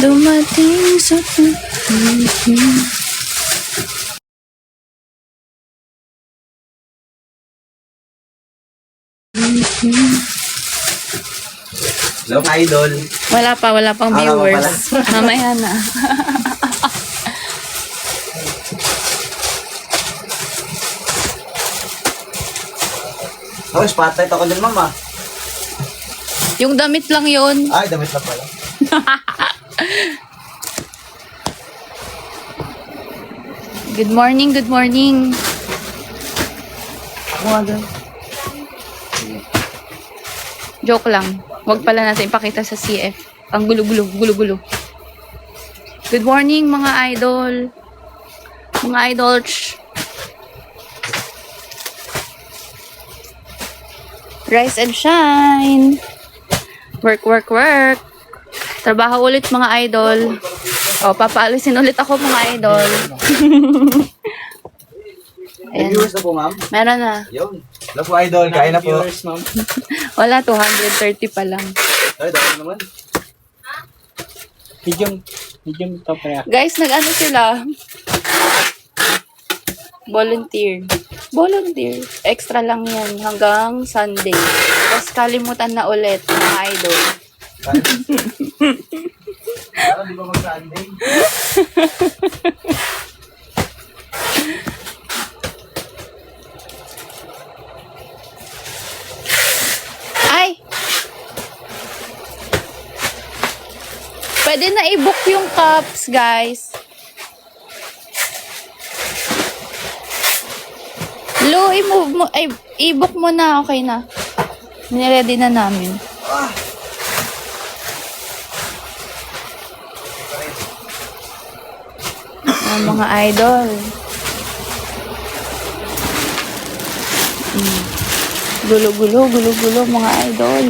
dumating sa pagiging. Hello, idol. Wala pang Wala viewers. Mamaya na. Oh, spotlight ako din, mama. Yung damit lang yun. Ay, damit na pala. Good morning, good morning. Ako nga doon. Joke lang. Huwag pala natin ipakita sa CF. Ang gulo-gulo. Good morning, mga idol. Mga idol. Rise and shine. Work. Trabaho ulit, mga idol. O, papaalisin ulit ako, mga idol. May Ayan. viewers na po, ma'am. Meron na. Yun. Hello po, idol. Kain na po. Wala, 230 pa lang. Ay, dahil naman. Medium to pre. Guys, nag-ano sila? Volunteer. Extra lang yan hanggang Sunday. Tapos kalimutan na ulit, mga idol. Parang di ba mag-Sunday? Ay! Pwede na i-book yung cups, guys. Lo, i-move mo, ay, i-book mo na, okay na. Niready na namin. Mga idol. Gulo, mga idol.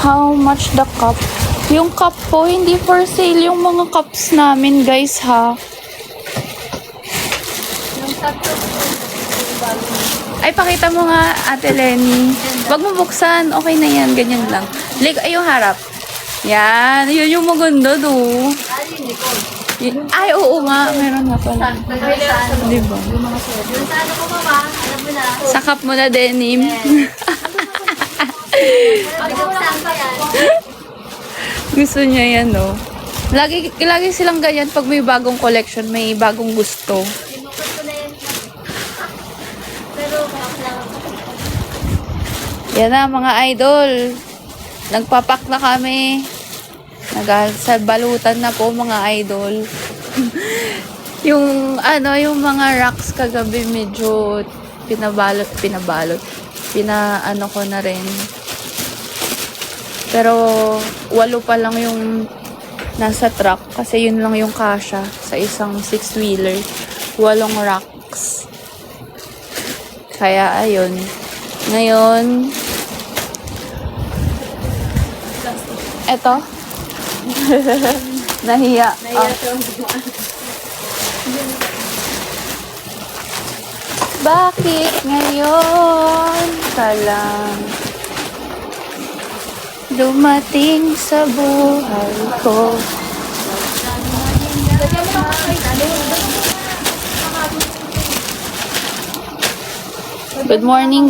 How much the cup? Yung cup po, hindi for sale yung mga cups namin, guys, ha? Ay, pakita mo nga, Ate Lenny. Wag mo buksan. Okay na yan. Ganyan lang. Ay, yung harap. Yan. Yun yung maganda, do. Ay, oo nga. Meron nga pala. Diba? Sa cup mo na, denim. Gusto niya yan, no? Lagi silang ganyan pag may bagong collection, may bagong gusto. Yan na, mga idol. Nagpapak na kami. Sa balutan na po, mga idol. yung mga racks kagabi medyo pinabalot. Pinaano ko na rin. Pero 8 pa lang yung nasa truck kasi yun lang yung kasya sa isang 6-wheeler. 8 racks. Kaya ayun. Ngayon, eto. Nahiya. Bakit ngayon ka lang dumating sa buhay ko? Good morning.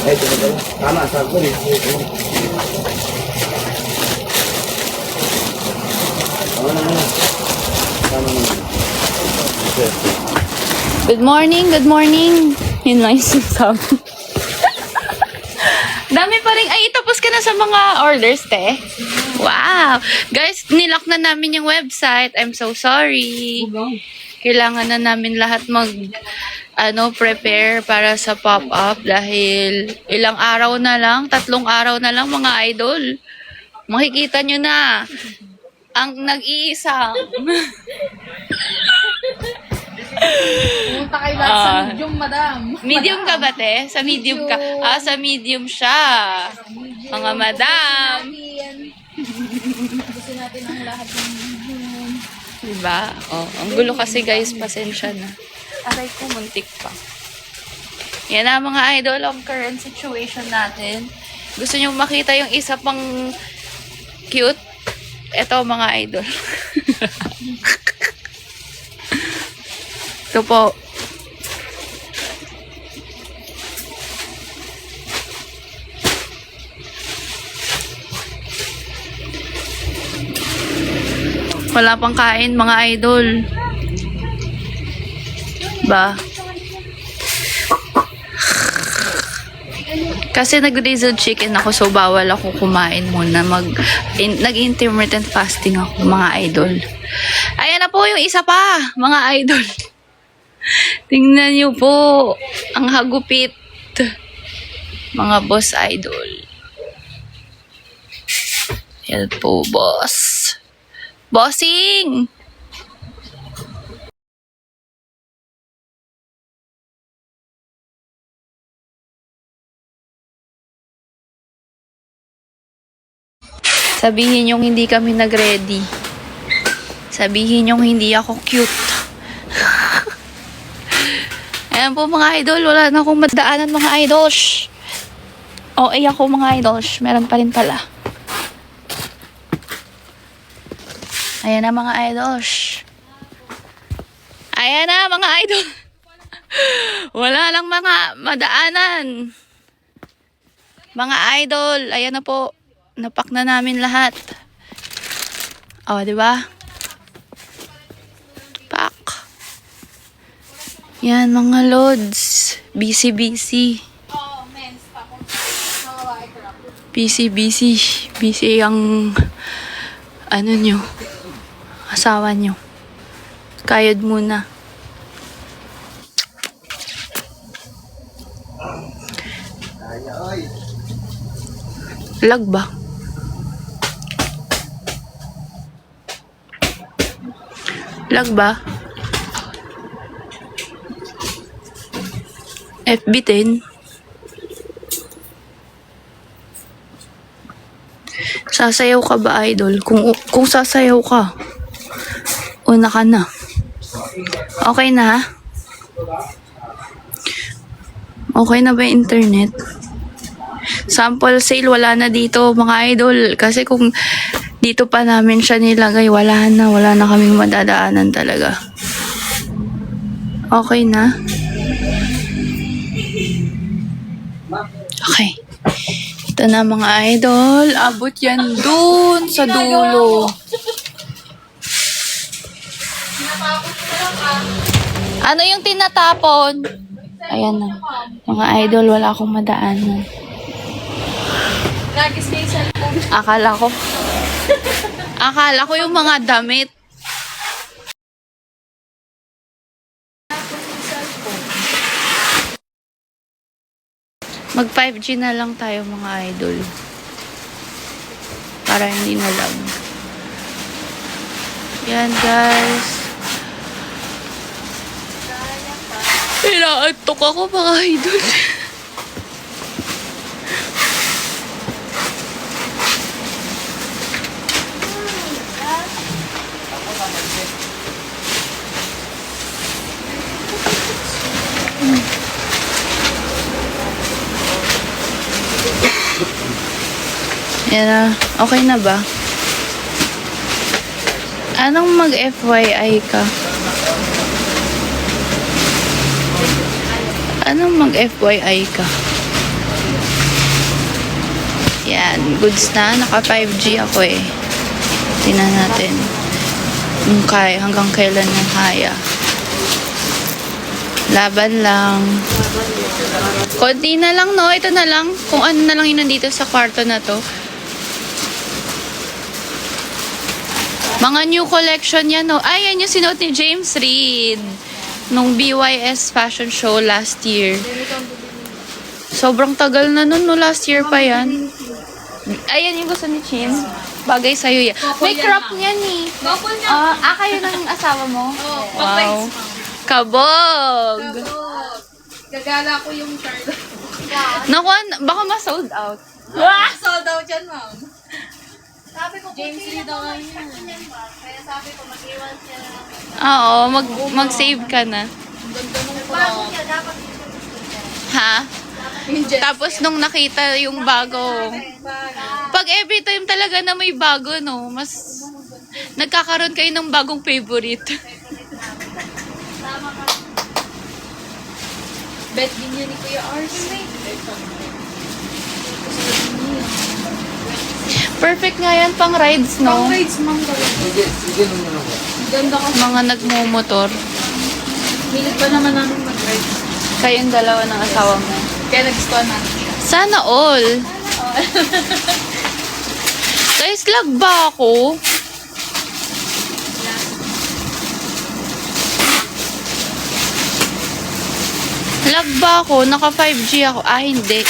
Ay, tama, sabi ko rin. Tama naman. Good morning. Yun lang yung sinasabi. Dami pa rin. Ay, tapos ka na sa mga orders, te. Wow. Guys, nilock na namin yung website. I'm so sorry. Kailangan na namin lahat prepare para sa pop-up dahil ilang araw na lang, 3 araw na lang, mga idol. Makikita nyo na ang nag-iisang Pumunta kayo lahat sa medium, madam. medium ka ba, te? Sa medium ka. Sa medium siya. Mga madam. Gusto natin ang lahat ng medium. Diba? Ang gulo kasi, guys. Pasensya na. Aray ko, muntik pa. Yan na mga idol, ang current situation natin. Gusto nyo makita yung isa pang cute? Ito mga idol. Ito po. Wala pang kain mga idol. Ba? Kasi nag-drizzled chicken ako so bawal ako kumain muna. Nag-intermittent fasting ako mga idol. Ayan na po yung isa pa mga idol. Tingnan nyo po ang hagupit mga boss idol. Yan po boss. Bossing! Sabihin yung hindi kami nag-ready. Sabihin yung hindi ako cute. Ayan po mga idol, wala na akong madaanan mga idols. Okay ako mga idols, meron pa rin pala. Ayan na mga idols. Ayan na mga idol. Wala lang mga madaanan. Mga idol, ayan na po. Napak na namin lahat. O, di ba? Pak. Yan mga lods. Busy. Busy. Busy ang ano nyo. Asawa nyo. Kayod muna. Lag ba? Lag ba? FB10. Sasayaw ka ba, idol? Kung sasayaw ka, una ka na. Okay na? Okay na ba yung internet? Sample sale, wala na dito, mga idol. Kasi kung dito pa namin siya nilagay, wala na kaming madadaanan talaga. Okay na? Okay. Ito na mga idol. Abot yan dun sa dulo. Ano yung tinatapon? Ayan na. Mga idol, wala akong madaanan. Akala ko yung mga damit. Mag 5G na lang tayo mga idol. Para hindi na lag. Yan guys. Inaantok ako mga idol. Yan na. Okay na ba? Anong mag-FYI ka? Anong mag-FYI ka? Yan. Goods na. Naka 5G ako eh. Tingnan natin. Hanggang kailan yung kaya. Laban lang. Konti na lang, no? Ito na lang. Kung ano na lang yung nandito sa kwarto na to. Mga new collection yan, no? Ay, yan yung sinuot ni James Reid. Nung BYS fashion show last year. Sobrang tagal na nun, no? Last year pa yan. Ayan yung gusto ni Chin. Bagay sa'yo yan. May crop niyan, eh. Kayo ng asawa mo? Wow. Kabog! Gagala ko yung Charlotte. Naku, baka ma-sold out. Sold out yan, ma'am. Sabi ko, James Reid daw yan. Kaya sabi ko, mag-iwan siya. Oo, mag-save ka na. Ganda nung crop. Ha? Tapos nung nakita yung bago, pag every time talaga na may bago, no, mas nagkakaroon kayo ng bagong favorite. Bet din yun ni Kuya Ars. Perfect nga yan pang rides, no? Rides mang gawin. Sige nung ano ko. Ganda ka. Mga nagmumotor. Hilig pa naman namin mag-rides. Kayong dalawa ng asawa mo. Kaya nagustuhan natin siya. Sana all. Guys, lag ba ako? Lag ba ako? Naka 5G ako. Ah, hindi.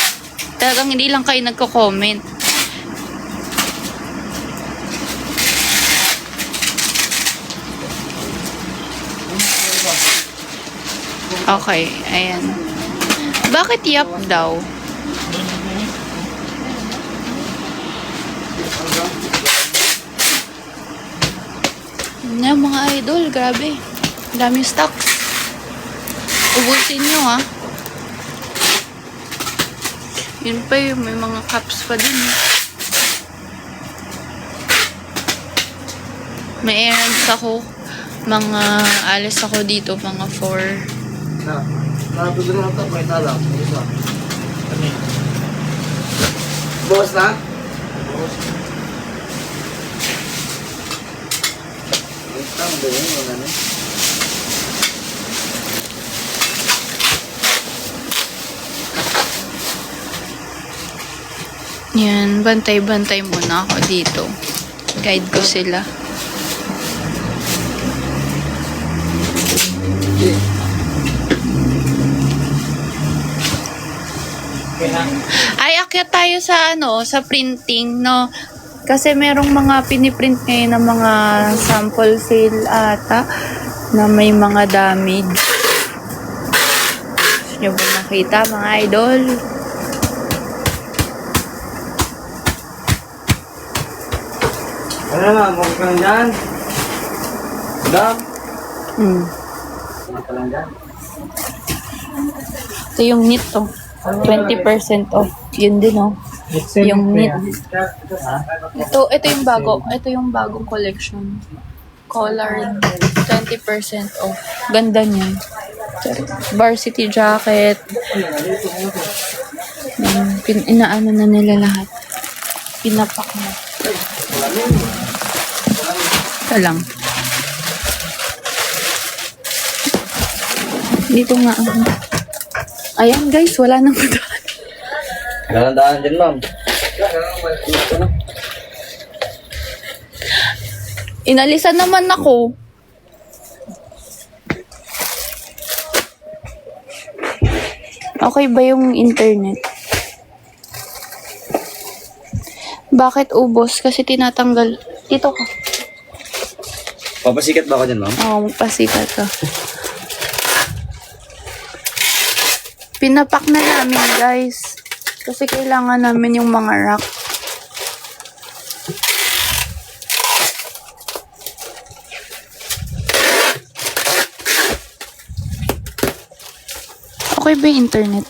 Talagang hindi lang kayo nagko-comment. Okay, ayan. Bakit yap daw? Yan mga idol, grabe. Daming stocks. Ubusin nyo ha. Yun pa yung may mga cups pa din. May errands ako. Mga alis ako dito, mga 4. Na, nakapagod na ito, may talang. Isa. Bukas na? Bukas. Tama ba yun? Yung ano? Yan, bantay-bantay muna ako dito. Guide ko sila. Ay, akyat tayo sa sa printing, no? Kasi merong mga piniprint ngayon ng mga sample sale ata na may mga damage. Gusto nyo ba makita, mga idol? Ano naman, mukha ka lang dyan? Dam? Mukha ka lang dyan? Ito yung knit, to. 20% off. Yun din, oh. Yung knit. Ito yung bago. Ito yung bagong collection. Colored. 20% off. Ganda niya. Varsity jacket. Inaano na nila lahat. Pinapak na. Ito lang. Dito nga. Ayan guys, wala nang madaan. Nalandaan din, ma'am. Inalisan naman ako. Okay ba yung internet? Bakit ubos? Kasi tinatanggal. Dito ka. Papasikat ba ako dyan, ma'am? Oo, magpasikat ka. Pinapak na namin, guys. Kasi kailangan namin yung mga rack. Okay ba yung internet?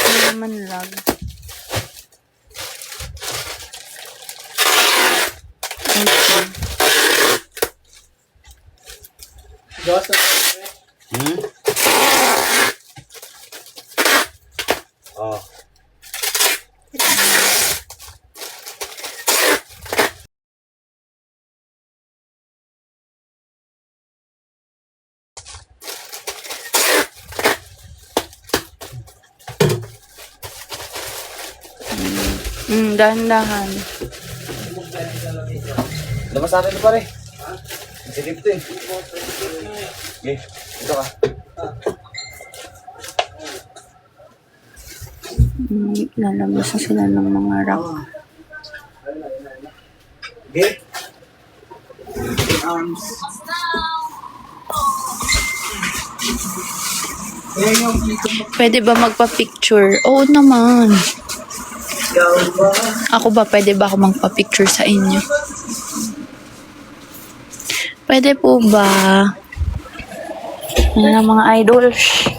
Hindi naman lag. Okay. Hmm? Oh. Dahan-dahan. Labas sa atin ito, pare. Silip ito eh. Okay, ito ka. Lalabas na sila ng mga rack. Okay. Pwede ba magpa-picture? Oo naman. Ako ba, pwede ba ako magpa-picture sa inyo? Pwede po ba? Yan ang mga idols.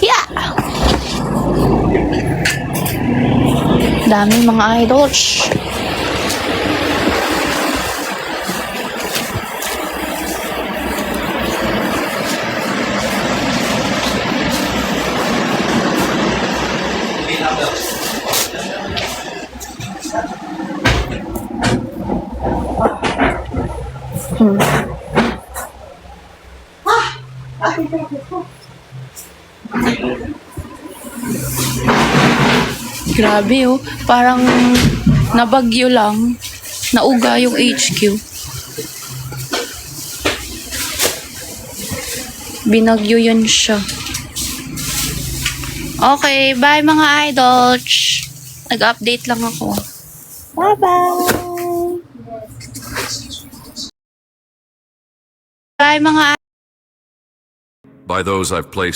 Yeah! Dami mga idols. Grabe oh, parang nabagyo lang. Nauga yung HQ. Binagyo yun siya. Okay, bye mga idols. Nag-update lang ako. Bye-bye! Bye mga By those I've placed